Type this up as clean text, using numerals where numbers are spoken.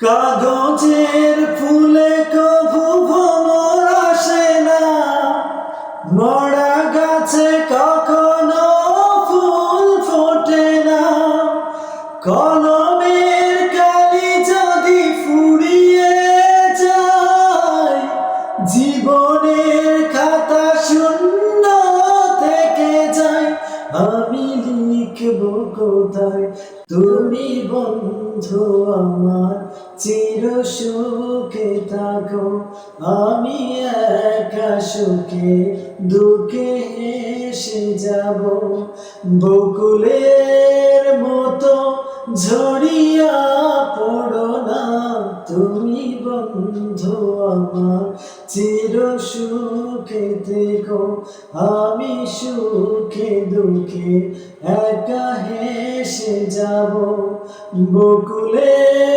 কাগজের ফুলে কভু ভ্রমর আসে না, মরা গাছে কখনো ফুল ফোটে না। কলমের কালি যদি ফুরিয়ে যায়, জীবনের খাতা শূন্য থেকে যায়। আমি লিখব কোথায়, তুমি বন্ধু আমার চির সুখে থাকো। আমি একা সুখে দুঃখে হেসে যাব। বকুলের মতো ঝরিয়া পড়ো না, তুমি বন্ধু আমার চির সুখে থেকো। আমি সুখে দুঃখে একা হেসে যাব। বকুলে